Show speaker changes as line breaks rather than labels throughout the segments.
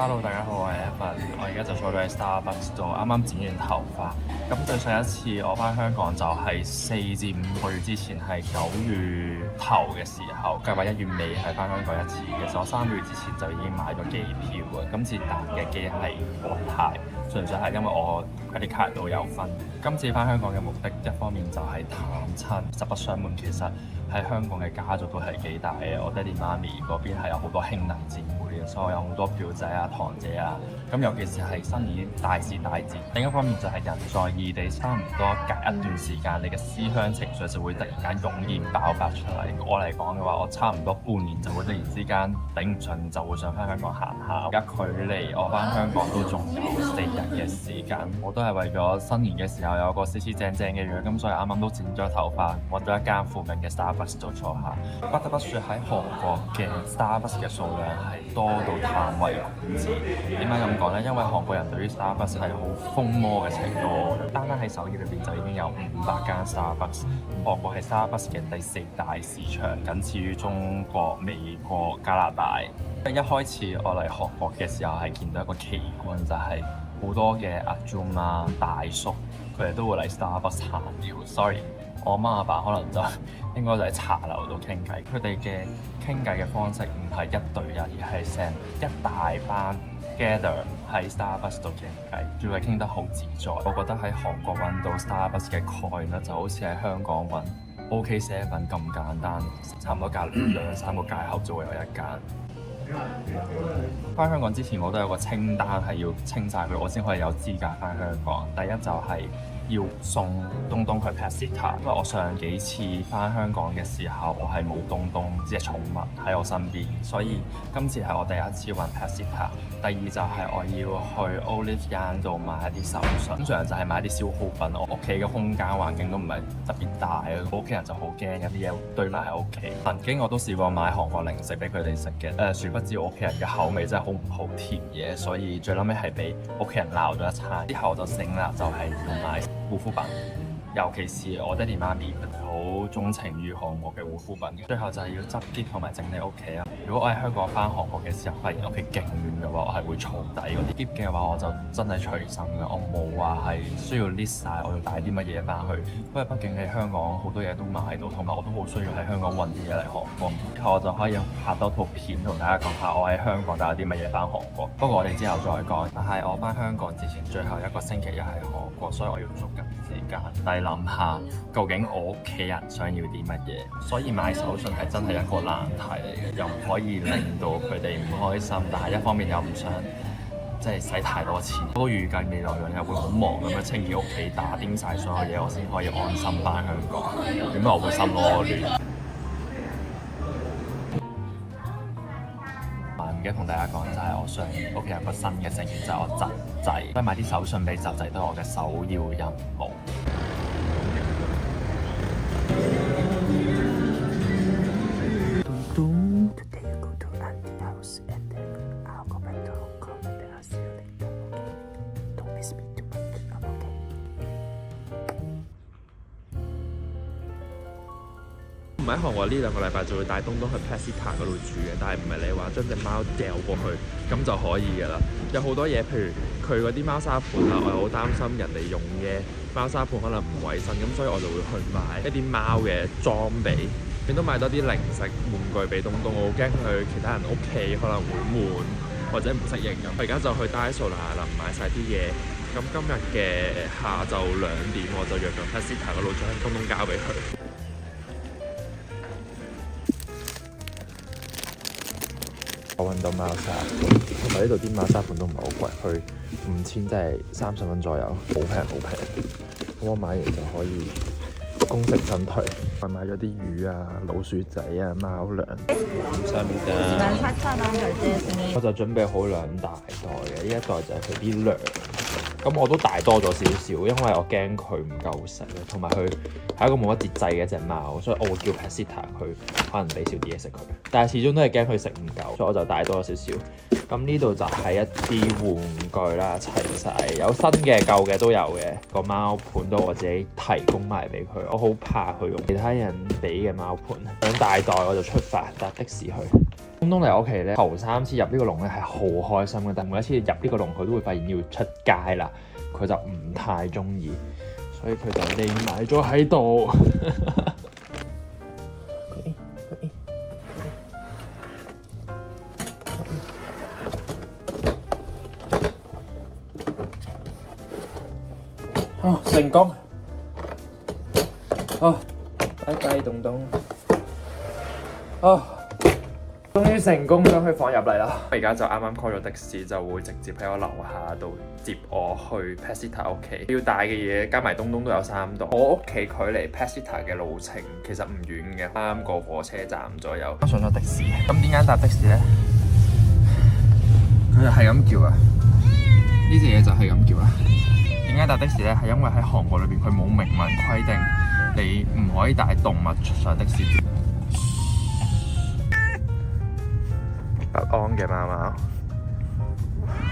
Hello，大家好，我係 Evan，我而家就坐咗喺 Starbucks 度，啱啱剪完頭髮。咁對上一次我翻香港就係4至5個月之前，係9月頭嘅時候，計劃1月尾係翻香港一次嘅。其實我3個月之前就已經買咗機票嘅，今次搭嘅機係國泰，純粹係因為我credit card都有分。今次翻香港嘅目的，一方面就係探親，實不相瞞，其實喺香港嘅家族都係幾大嘅。我爹哋媽咪嗰邊係有好多兄弟姊妹嘅，所以我有好多表姐啊、堂姐啊。咁尤其是係新年大時大節，另一方面就係人在異地，差唔多隔一段時間，你嘅思鄉情緒就會突然間湧現爆發出嚟。我嚟講嘅話，我差唔多半年就會突然之間頂唔順，就會想翻香港行下。而家距離我翻香港都仲有4日嘅時間，我都係為咗新年嘅時候有個四四正正嘅樣，咁所以啱啱都剪咗頭髮，揾咗一間附近嘅 Starbucks 度坐下。不得不説喺韓國嘅 Starbucks 嘅數量係多到嘆為觀止。點解咁講呢？因為韓國人對於 Starbucks 係好瘋魔嘅程度，單單喺首爾裏邊就已經有500間 Starbucks。韓國係 Starbucks 嘅第4大市場，僅次於中國、美國、加拿大。一開始我嚟韓國嘅時候係見到一個奇觀，就係好多嘅阿祖媽大叔，佢哋都會嚟 Starbucks 閒聊。Sorry， 我媽阿爸可能就應該就喺茶樓度傾偈。佢哋嘅傾偈嘅方式唔係1對1，而係成一大班 gather 喺 Starbucks 度傾偈，仲係傾得好自在。我覺得喺韓國揾到 Starbucks 嘅概念就好似喺香港揾 OK7 咁簡單，差唔多隔2-3個街口就會有一間。翻香港之前我都有個清單係要清晒佢，我先可以有資格翻香港。第一就係要送東東去 Pet Sitter，因為我上幾次翻香港嘅時候，我係冇東東隻寵物喺我身邊，所以今次係我第一次揾 Pet Sitter。第二就係我要去 Olive Young 度買一啲手信，通常就係買啲消耗品。我屋企嘅空間環境都唔係特別大啊，我屋企人就好驚有啲嘢堆埋喺屋企。曾經我都試過買韓國零食俾佢哋食嘅，殊不知我屋企人嘅口味真係好唔好甜嘢，所以最撚尾係俾屋企人鬧咗一餐。之後我就醒啦，就係要買護膚品，尤其是我爹哋媽咪佢哋好鍾情於韓國嘅護膚品。最後就係要執啲同埋整理屋企啊。如果我喺香港翻韓國嘅時候發現屋企勁亂嘅話，我係會儲底嗰啲。keep 嘅話我就真係隨心嘅，我冇話係需要 list 晒我要帶啲乜嘢翻去，因為畢竟喺香港好多嘢都買到，同埋我都好需要喺香港運啲嘢嚟韓國。之後我就可以拍多套片同大家講下我喺香港帶咗啲乜嘢翻韓國。不過我哋之後再講。但係我翻香港之前最後1個星期又係韓國，所以我要捉緊時間，但係諗下究竟我屋企人想要啲乜嘢，所以買手信係真係一個難題嚟嘅，又唔可以令到佢哋唔開心，但係一方面又唔想即係使太多錢。我都預計未來2日會好忙咁樣清潔屋企，打掂晒所有嘢，我先可以安心翻香港。點解我會心囉亂？唔記得同大家講就係我上屋企有個新嘅成員，就係我侄仔，所以買啲手信俾侄仔都係我嘅首要任務。唔喺韓國呢2個禮拜就會帶東東去 Pet Sitter 嗰度住嘅，但係唔係你話將隻貓掉過去咁就可以嘅啦。有好多嘢，譬如佢嗰啲貓砂盤啦，我又好擔心人哋用嘅貓砂盤可能唔衞生，咁所以我就會去買一啲貓嘅裝備，亦都買多啲零食玩具俾東東。我好驚佢其他人屋企可能會悶或者唔適應咁。我而家就去 Daiso 啦，買晒啲嘢。咁今日嘅下晝2點，我就約咗 Pet Sitter 嗰度將東東交俾佢。我揾到貓砂盤，同埋呢度啲貓砂盤都唔係好貴，去5000，即係30蚊左右，好平好平。咁我買完就可以功成身退。我買咗啲魚啊、老鼠仔啊、貓糧。我就準備好2大袋嘅，呢一袋就係佢啲糧。咁我都帶多咗少少，因為我驚佢唔夠食，同埋佢係一個冇乜節制嘅一隻貓，所以我會叫 Pet Sitter 佢可能俾少啲嘢食佢。但係始終都係驚佢食唔夠，所以我就帶多咗少少。咁呢度就係一啲玩具啦，齊晒，有新嘅舊嘅都有嘅。個貓盤都我自己提供埋俾佢，我好怕佢用其他人俾嘅貓盤。2大袋我就出發搭的士去。
東東嚟我屋企咧，頭3次入呢個籠咧係好開心嘅，但每一次入呢個籠佢都會發現要出街啦，佢就唔太中意，所以佢就匿埋咗喺度。成功！拜拜東東。終於成功將佢放入嚟啦！我而家就啱啱 call 咗的士，就會直接喺我樓下度接我去 Pet-Sitter 屋企。要帶嘅嘢加埋東東都有3袋。我屋企距離 Pet-Sitter 嘅路程其實唔遠嘅，3個火車站左右。上咗的士，咁點解搭的士咧？佢就係咁叫啊！呢隻嘢就係咁叫啦。點解搭的士咧？係因為喺韓國裏邊佢冇明文規定你唔可以帶動物上的士。不安嘅貓貓，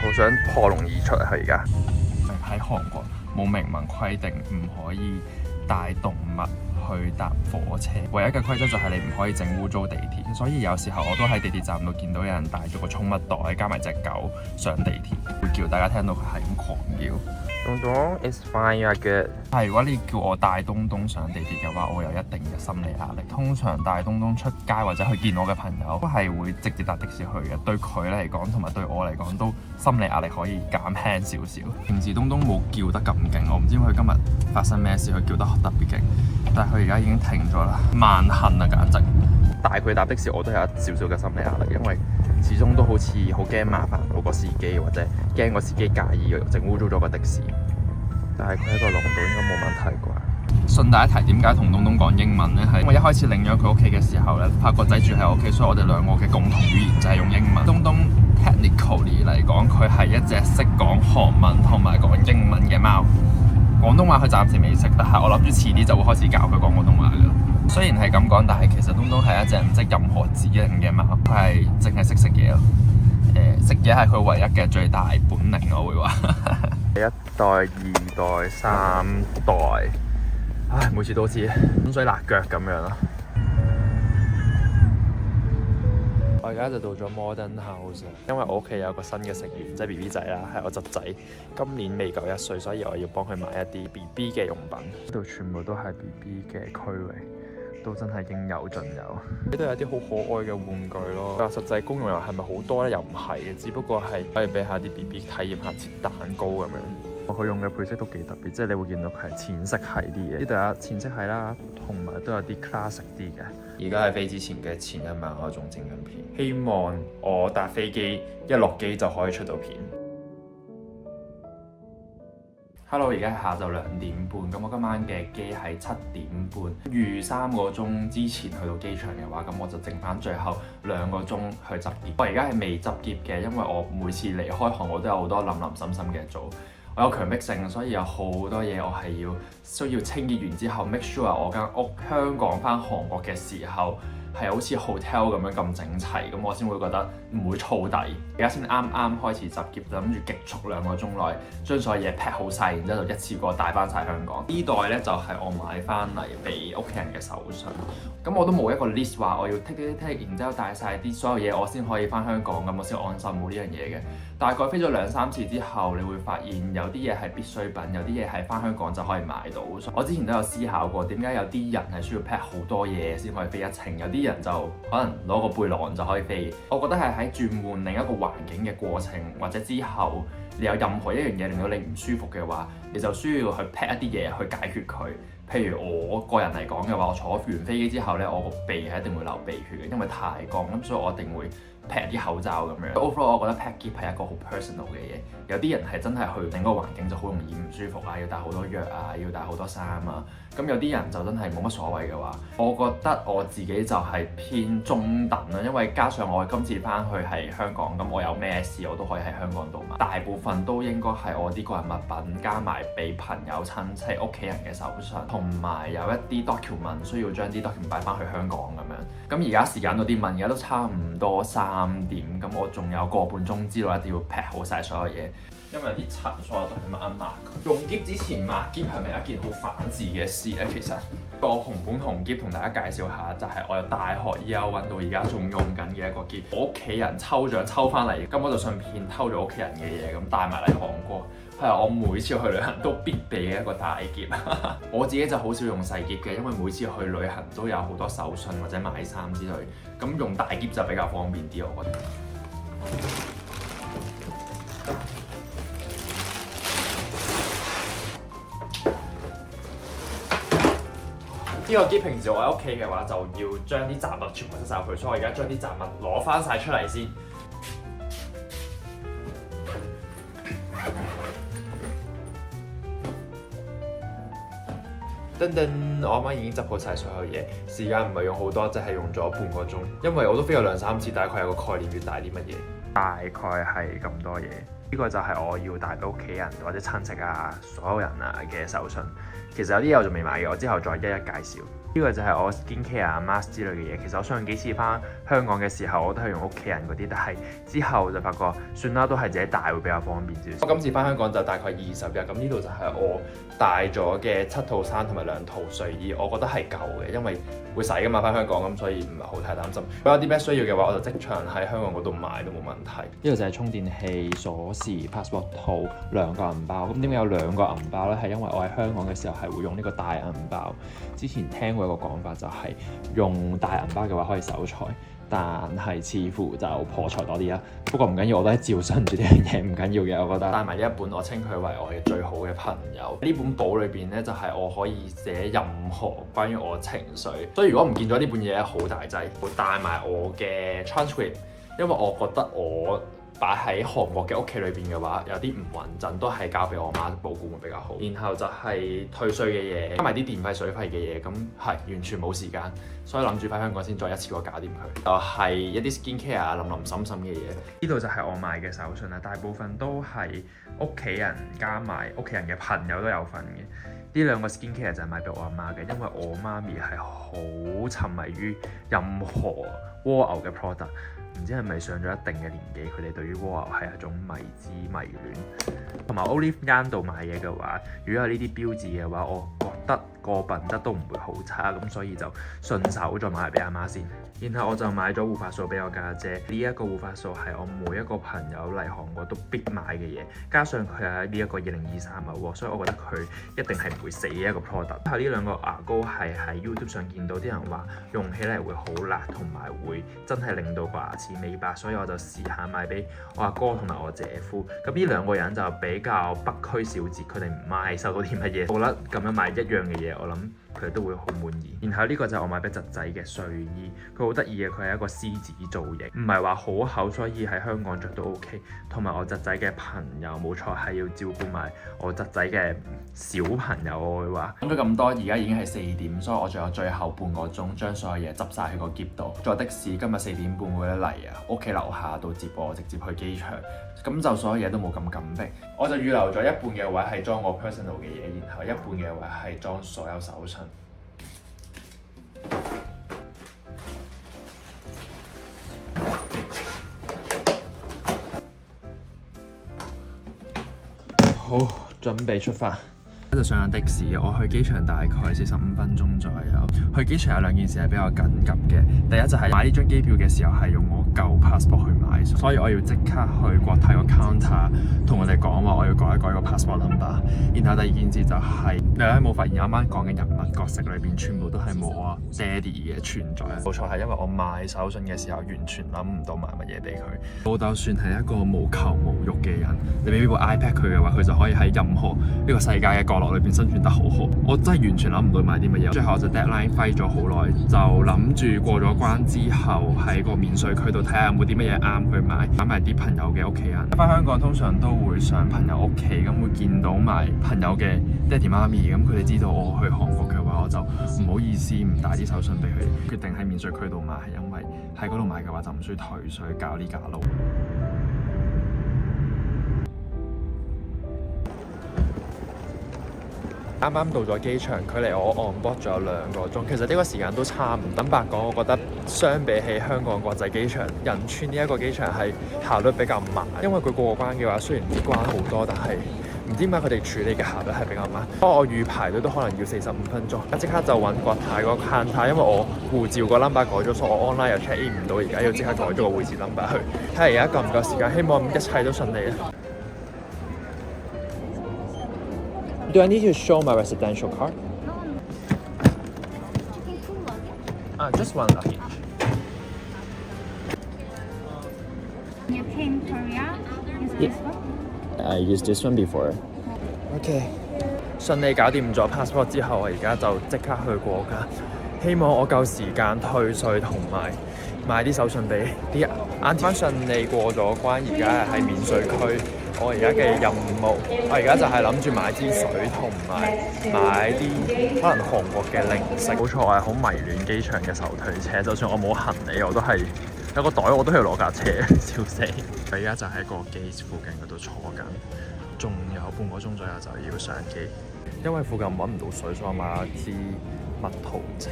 好想破籠而出啊！佢而家喺韓國冇明文規定唔可以帶動物去搭火車，唯一嘅規則就係你唔可以整污糟地鐵。所以有時候我都喺地鐵站度見到有人帶咗個寵物袋加埋隻狗上地鐵，會叫大家聽到佢係咁狂叫。東東 ，it's fine, you are good。但係如果你叫我帶東東上地鐵嘅話，我有一定嘅心理壓力。通常帶東東出街或者去見我嘅朋友，都係會直接搭的士去嘅。對佢嚟講同埋對我嚟講，都心理壓力可以減輕少少。平時東東冇叫得咁勁，我唔知佢今日發生咩事，佢叫得特別勁。但係佢而家已經停咗啦，萬幸啊簡直！帶佢搭的士我都有一少少嘅心理壓力，因為始終都好似好驚麻煩到個司機，或者驚個司機介意整污糟咗個的士。但係佢喺個籠度應該冇問題啩。順帶一提，點解同東東講英文呢？係因為一開始領咗佢屋企嘅時候咧，發覺仔住喺屋企，所以我哋兩個嘅共同語言就係用英文。東東 technically 嚟講，佢係一隻識講韓文同埋講英文嘅貓。廣東話佢暫時未識，但係我諗住遲啲就會開始教佢講廣東話㗎啦。雖然係咁講，但係其實東東係一隻唔識任何指令嘅貓，佢係淨係識食嘢咯。食嘢係佢唯一嘅最大本領，我會話。1袋、2袋、3袋，唉，每次都好似滾水辣腳咁樣咯。我而家就到咗 Modern House， 因為我屋企有個新嘅成員，即係 BB 仔啦，係我侄仔，今年未夠1歲，所以我要幫佢買一啲 BB 嘅用品。呢度全部都係 BB 嘅區域，都真係應有盡有。呢度有啲好可愛嘅玩具咯。但實際功用又係咪好多咧？又唔係嘅，只不過係可以俾下啲 BB 體驗下切蛋糕咁樣。佢用嘅配色都幾特別，即係你會見到佢係淺色系啲嘅。呢度有淺色系啦，同埋都有啲 classic 啲嘅。而家喺飛之前嘅前一晚，我仲整緊片，希望我搭飛機一落機就可以出到片。Hello， 而家係下晝2點半，咁我今晚嘅機係7點半，預3個鐘之前去到機場嘅話，咁我就剩翻最後2個鐘去執篋。我而家係未執篋嘅，因為我每次離開韓國都有好多冧冧深深嘅做。我有強迫症，所以有好多嘢我係需要清潔完之後 make sure 我間屋香港翻韓國嘅時候係好似 hotel 咁樣咁整齊，咁我先會覺得唔會燥底。而家先啱啱開始執篋，就諗住極速2個鐘內將所有嘢 pack 好晒，然之後就一次過帶翻晒香港。呢袋咧就係我買翻嚟俾屋企人嘅手信。咁我都冇一個 list 話我要剔，然之後帶晒啲所有嘢我先可以翻香港，咁我先安心，冇呢樣嘢嘅。大概飛咗2-3次之後，你會發現有啲嘢係必需品，有啲嘢係翻香港就可以買到。我之前都有思考過，點解有啲人係需要 pack 好多嘢先可以飛一程，有啲人就可能攞個背囊就可以飛。我覺得係喺轉換另一個環境嘅過程，或者之後你有任何一樣嘢令到你唔舒服嘅話，你就需要去 pack 一啲嘢去解決佢。譬如我個人嚟講嘅話，我坐完飛機之後咧，我個鼻係一定會流鼻血嘅，因為太乾，咁所以我一定會 pack 啲口罩咁樣。Overall，我覺得 pack 篋係一個好 personal 嘅嘢。有啲人係真係去整個環境就好容易唔舒服啊，要帶好多藥啊，要帶好多衫啊。咁有啲人就真係冇乜所謂嘅話，我覺得我自己就係偏中等啦。因為加上我今次翻去係香港，咁我有咩事我都可以喺香港度買。大部分都應該係我啲個人物品加埋俾朋友親戚屋企人嘅手信，同埋有一啲 document 需要將啲 document 擺翻去香港咁樣。咁而家時間都啲問，而家都差唔多3點點，咁我仲有個半鐘之內一定要劈好晒所有嘢。因為啲塵所有都係抹一抹。用篋之前抹篋係咪一件好反智嘅事咧？其實個紅本紅篋同大家介紹下，就係我由大學 Year 1到而家仲用緊嘅一個篋。我屋企人抽獎抽翻嚟，咁我就順便偷咗屋企人嘅嘢，咁帶埋嚟韓國。係我每次去旅行都必備嘅一個大篋。我自己就好少用細篋嘅，因為每次去旅行都有好多手信或者買衫之類，咁用大篋就比較方便啲，我覺得。呢個篋平時我喺屋企嘅話，就要將啲雜物全部塞晒入去，所以我而家將啲雜物攞翻晒出嚟先。噔噔，我啱啱已經執好晒所有嘢，時間唔係用好多，即係用咗半個鐘，因為我都飛咗2-3次，大概有個概念要帶啲乜嘢，大概係咁多嘢。呢個就係我要帶俾屋企人或者親戚啊、所有人啊嘅手信。其實有啲嘢我仲未買嘅，我之後再一一介紹。呢個就係我 skincare mask 之類嘅嘢。其實我上幾次翻香港嘅時候，我都係用屋企人嗰啲，但係之後就發覺算啦，都係自己帶會比較方便少少。我今次翻香港就大概20日，咁呢度就係我帶咗嘅7套衫同埋2套睡衣，我覺得係夠嘅，因為會洗噶嘛，翻香港咁，所以唔係好太擔心。如果有啲咩需要嘅話，我就即場喺香港嗰度買都冇問題。呢個就係充電器、鎖匙、passport 套、2個銀包。咁點解有2個銀包呢？係因為我喺香港嘅時候係會用呢個大銀包。之前聽過一個講法就係用大銀包嘅話可以守財，但係似乎就破財多啲啦。不過唔緊要，我都係照信住呢樣嘢，唔緊要嘅。我覺得帶埋呢一本，我稱佢為我嘅最好嘅朋友。呢本簿裏邊呢，就係我可以寫任何關於我情緒。所以如果唔見咗呢本嘢，好大劑。會帶埋我嘅 transcript，因為我覺得我擺喺韓國嘅屋企裏邊嘅話，有啲唔穩陣，都係交俾我媽保管會比較好。然後就係退稅嘅嘢，加埋啲電費水費嘅嘢，咁係完全冇時間，所以諗住翻香港先再一次過搞掂佢。就係一啲 skincare 淋淋滲滲嘅嘢。呢度就係我買嘅手信啦，大部分都係屋企人加埋屋企人嘅朋友都有份嘅。呢2個 skincare 就係買俾我阿媽嘅，因為我媽咪係好沉迷於任何蝸牛嘅 product。唔知係咪上咗一定嘅年紀，佢哋對於蝸牛係一種迷之迷戀。同埋 Olive Young 度買嘢嘅話，如果有呢啲標誌嘅話，我覺得個品質都唔會好差，咁所以就順手再買嚟俾阿媽先。然後我就買咗護髮素俾我家姐。呢一個護髮素係我每一個朋友嚟韓國都必買嘅嘢，加上佢係呢一個2023喎，所以我覺得佢一定係唔會死嘅一個 product。之後呢2個牙膏係喺 YouTube 上見到啲人話用起嚟會好辣，同埋會真係令到個牙齒美白，所以我就試下買俾我阿哥同埋我姐夫。咁呢2個人就比較北區小節，佢哋唔買收到啲乜嘢，我覺得咁樣買一樣嘅嘢，我諗佢哋都會好滿意。然後呢個就係我買俾侄仔嘅睡衣，佢好得意嘅，佢係一個獅子造型，唔係話好厚，所以喺香港着都 OK。同埋我侄仔嘅朋友，冇錯係要照顧埋我侄仔嘅小朋友，我會話。講咗咁多，而家已經係4點，所以我仲有最後半個鐘將所有嘢執晒喺個篋度。坐的士今日4點半會嚟啊，屋企樓下到接我，直接去機場。咁就所有嘢都冇咁緊迫，我就預留咗一半嘅位係裝我 personal 嘅嘢，然後一半嘅位係裝所有手信。好，準備出發。就上咗的士，我去機場大概45分鐘左右。去機場有2件事係比較緊急嘅。第一就係買呢張機票嘅時候係用我舊 passport 去買，所以我要即刻去國泰個 counter 同我哋講話我要改一改個 passport number。然後第2件事就係你有冇發現啱啱講嘅人物角色裏邊全部都係冇我爹哋嘅存在？冇錯，係因為我買手信嘅時候完全諗唔到買乜嘢俾佢。老豆算係一個無求無欲嘅人，你俾部 iPad 佢嘅話，佢就可以喺任何呢個世界嘅角落裏邊生存得好好。我真係完全諗唔到買啲乜嘢。最後我就 deadline 揮咗好耐，就諗住過咗關之後喺個免稅區度睇下有冇啲乜嘢啱去買埋啲朋友嘅屋企人。翻香港通常都會上朋友屋企，咁會見到埋朋友嘅爹哋媽咪，咁佢哋知道我去韓國嘅話，我就唔好意思唔帶啲手信俾佢，決定喺免稅區度買，係因為喺嗰度買嘅話就唔需要退稅交呢架路。啱
啱啱到咗機場，距離我 on board 仲有2個鐘。其實呢個時間都差唔多。坦白講，我覺得相比起香港國際機場，仁川呢一個機場係效率比較慢，因為佢過關嘅話，雖然啲關好多，但係唔知點解佢哋處理嘅效率係比較慢。不過我預排隊都可能要45分鐘，即刻就揾國泰嗰個 counter，因為我護照個 number 改咗，所以我 online 又 check in 唔到，而家要即刻改咗個護照 number 去。睇下而家夠唔夠時間，希望一切都順利啊！Do I need to show my residential card? Just one luggage.
You came Korea? Is this one?
I used this one before. OK， 順利搞掂咗 passport 之後，我而家就即刻去過關，希望我夠時間退稅同埋買啲手信俾啲 auntie。順利過咗關，而家係喺免稅區。我而家嘅任務，我而家就係諗住買支水同埋買啲可能韓國嘅零食。好彩我係好迷戀機場嘅手推車，就算我冇行李，我都係有個袋，我都要攞架車，笑死！我而家就喺個機附近嗰度坐緊，仲有半個鐘左右就要上機。因為附近揾唔到水，所以我買咗支蜜桃茶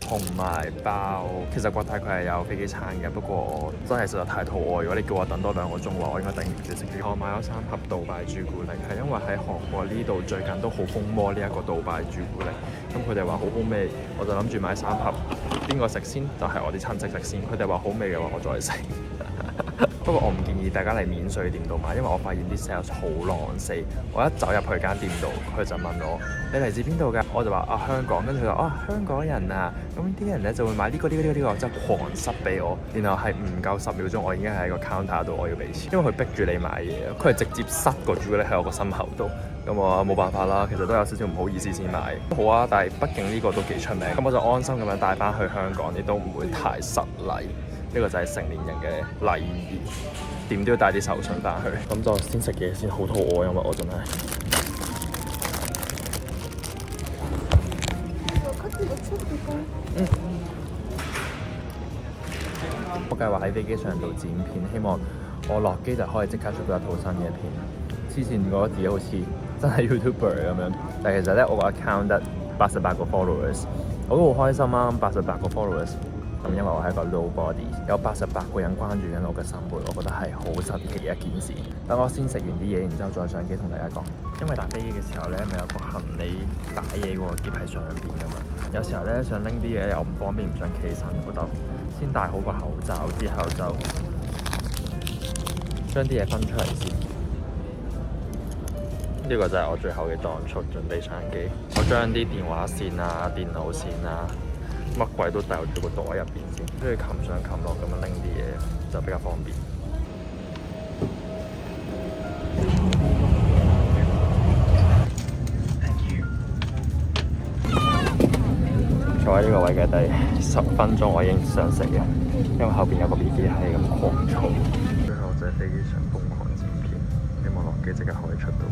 同埋包。其實國泰佢係有飛機餐嘅，不過我真係實在太肚餓。如果你叫我等多2個鐘嘅話，我應該頂唔住食啲。我買咗3盒杜拜朱古力，係因為喺韓國呢度最近都好風魔呢一個杜拜朱古力。咁佢哋話好好味，我就諗住買3盒。邊個食先？就係我啲親戚食先。佢哋話好味嘅話，我再食。不過我唔建議大家嚟免稅店度買，因為我發現啲 sales 好狼死。我一走入去間店度，佢就問我：你嚟自邊度㗎？我就話香港。跟住佢話香港人啊，咁啲人咧就會買呢個，即係狂塞俾我。然後係唔夠10秒鐘，我已經喺個 counter 度，我要俾錢，因為佢逼住你買嘢，佢係直接塞個朱古力喺我個心口度。咁我冇辦法啦，其實都有少少唔好意思先買。好啊，但係畢竟呢個都幾出名，咁我就安心咁樣帶翻去香港，亦都唔會太失禮。呢個就係成年人嘅禮儀，點都要帶啲手信翻去。咁就先食嘢先，好肚餓，因為我真係。我計劃喺飛機上度剪片，希望我落機就可以即刻出到一套新嘅片。之前覺得自己好似真係 YouTuber 咁樣，但係其實咧我個 account 得88個 followers， 我都好開心啊！88個 followers。咁因為我係一個 nobody， 有88個人關注緊我嘅生活，我覺得係好神奇嘅一件事。等我先食完啲嘢，然之後再上機同大家講。因為搭飛機嘅時候咧，咪有個行李打嘢個喼喺上邊㗎嘛。有時候咧想拎啲嘢又唔方便，唔想企身，我就先戴好個口罩，之後就將啲嘢分出嚟先。呢個就係我最後嘅裝束，準備上機。我將啲電話線啊、電腦線啊，乜鬼都掉住個袋入邊先，跟住擒上擒落咁樣拎啲嘢就比較方便。坐喺呢個位嘅第10分鐘，我已經想食嘅，因為後邊有個 BB 係咁狂嘈。最後就喺飛機上瘋狂剪片，希望落機即刻可以出到。